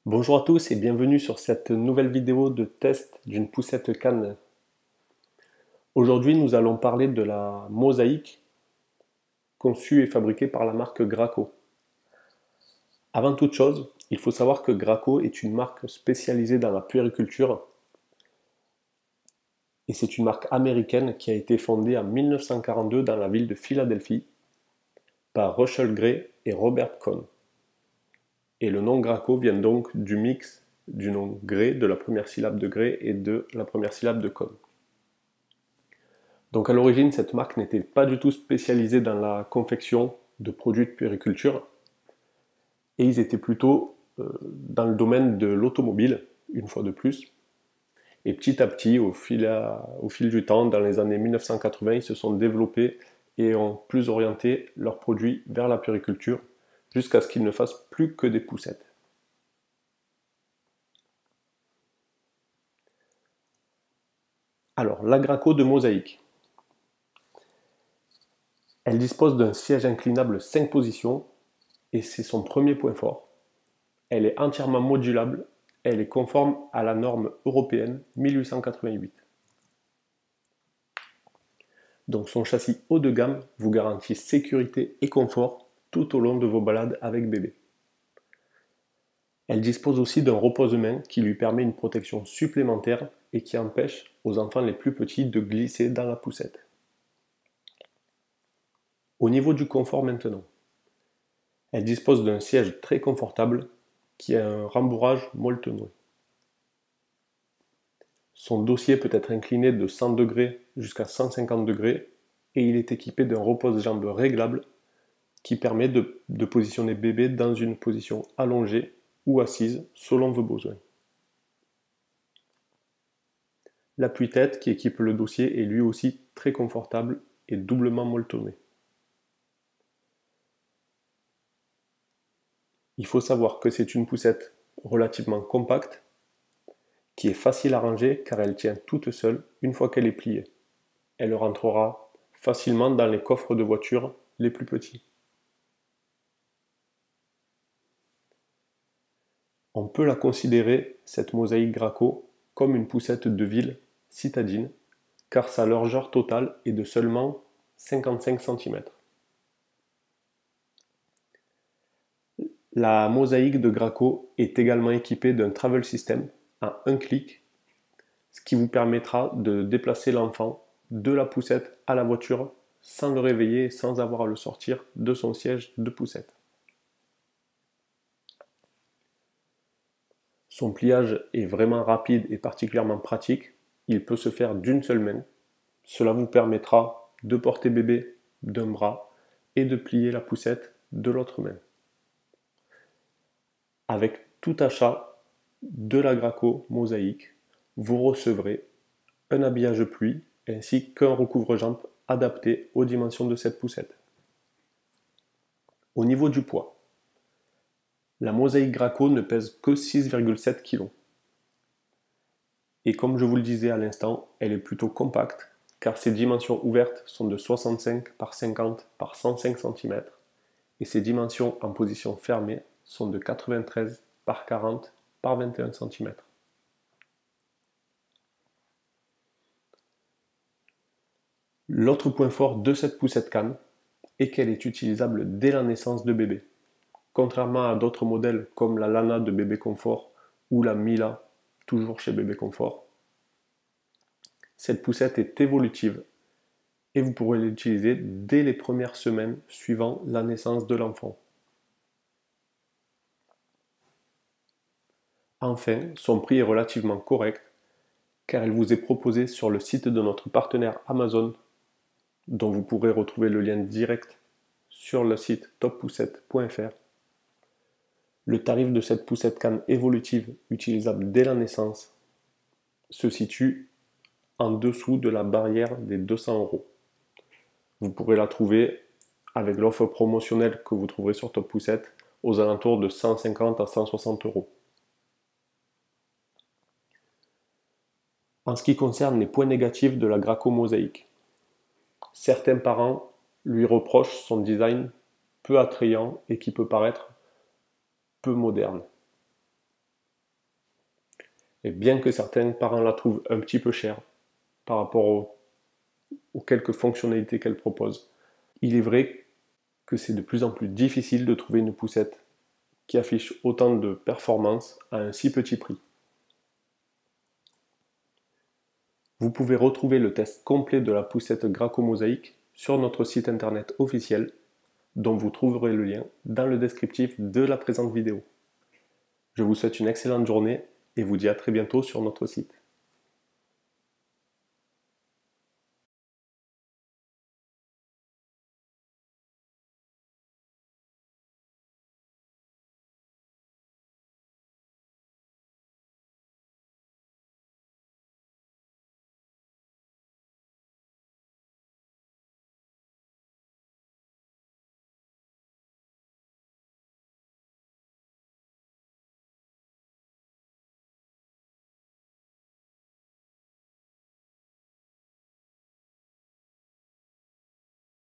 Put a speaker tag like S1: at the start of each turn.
S1: Bonjour à tous et bienvenue sur cette nouvelle vidéo de test d'une poussette canne. Aujourd'hui nous allons parler de la mosaïque conçue et fabriquée par la marque Graco. Avant toute chose, il faut savoir que Graco est une marque spécialisée dans la puériculture et c'est une marque américaine qui a été fondée en 1942 dans la ville de Philadelphie par Russell Gray et Robert Cohn. Et le nom Graco vient donc du mix du nom Gray, de la première syllabe de Gray et de la première syllabe de Cohn. Donc à l'origine, cette marque n'était pas du tout spécialisée dans la confection de produits de puériculture et ils étaient plutôt dans le domaine de l'automobile, une fois de plus. Et petit à petit, au fil du temps, dans les années 1980, ils se sont développés et ont plus orienté leurs produits vers la puériculture jusqu'à ce qu'ils ne fassent plus que des poussettes. Alors, la Graco de mosaïque. Elle dispose d'un siège inclinable 5 positions et c'est son premier point fort. Elle est entièrement modulable, elle est conforme à la norme européenne 1888. Donc son châssis haut de gamme vous garantit sécurité et confort tout au long de vos balades avec bébé. Elle dispose aussi d'un repose-main qui lui permet une protection supplémentaire et qui empêche aux enfants les plus petits de glisser dans la poussette. Au niveau du confort maintenant, elle dispose d'un siège très confortable qui a un rembourrage molletonné. Son dossier peut être incliné de 100 degrés jusqu'à 150 degrés et il est équipé d'un repose-jambes réglable qui permet de positionner bébé dans une position allongée ou assise selon vos besoins. L'appui-tête qui équipe le dossier est lui aussi très confortable et doublement molletonné. Il faut savoir que c'est une poussette relativement compacte qui est facile à ranger car elle tient toute seule une fois qu'elle est pliée. Elle rentrera facilement dans les coffres de voiture les plus petits. On peut la considérer, cette mosaïque Graco, comme une poussette de ville citadine, car sa largeur totale est de seulement 55 cm. La mosaïque de Graco est également équipée d'un travel system à un clic, ce qui vous permettra de déplacer l'enfant de la poussette à la voiture sans le réveiller et sans avoir à le sortir de son siège de poussette. Son pliage est vraiment rapide et particulièrement pratique. Il peut se faire d'une seule main. Cela vous permettra de porter bébé d'un bras et de plier la poussette de l'autre main. Avec tout achat de la Graco mosaïque, vous recevrez un habillage pluie ainsi qu'un recouvre-jambe adapté aux dimensions de cette poussette. Au niveau du poids, la mosaïque Graco ne pèse que 6,7 kg. Et comme je vous le disais à l'instant, elle est plutôt compacte car ses dimensions ouvertes sont de 65 par 50 par 105 cm et ses dimensions en position fermée sont de 93 par 40 par 21 cm. L'autre point fort de cette poussette canne est qu'elle est utilisable dès la naissance de bébé. Contrairement à d'autres modèles comme la Lana de Bébé Confort ou la Mila, toujours chez Bébé Confort, cette poussette est évolutive et vous pourrez l'utiliser dès les premières semaines suivant la naissance de l'enfant. Enfin, son prix est relativement correct car il vous est proposé sur le site de notre partenaire Amazon dont vous pourrez retrouver le lien direct sur le site toppoussette.fr. Le tarif de cette poussette canne évolutive utilisable dès la naissance se situe en dessous de la barrière des 200 euros. Vous pourrez la trouver avec l'offre promotionnelle que vous trouverez sur Top Poussette aux alentours de 150 à 160 euros. En ce qui concerne les points négatifs de la Graco mosaïque, certains parents lui reprochent son design peu attrayant et qui peut paraître peu moderne. Et bien que certains parents la trouvent un petit peu chère par rapport aux quelques fonctionnalités qu'elle propose, il est vrai que c'est de plus en plus difficile de trouver une poussette qui affiche autant de performance à un si petit prix. Vous pouvez retrouver le test complet de la poussette Graco Mosaïque sur notre site internet officiel, dont vous trouverez le lien dans le descriptif de la présente vidéo. Je vous souhaite une excellente journée et vous dis à très bientôt sur notre site.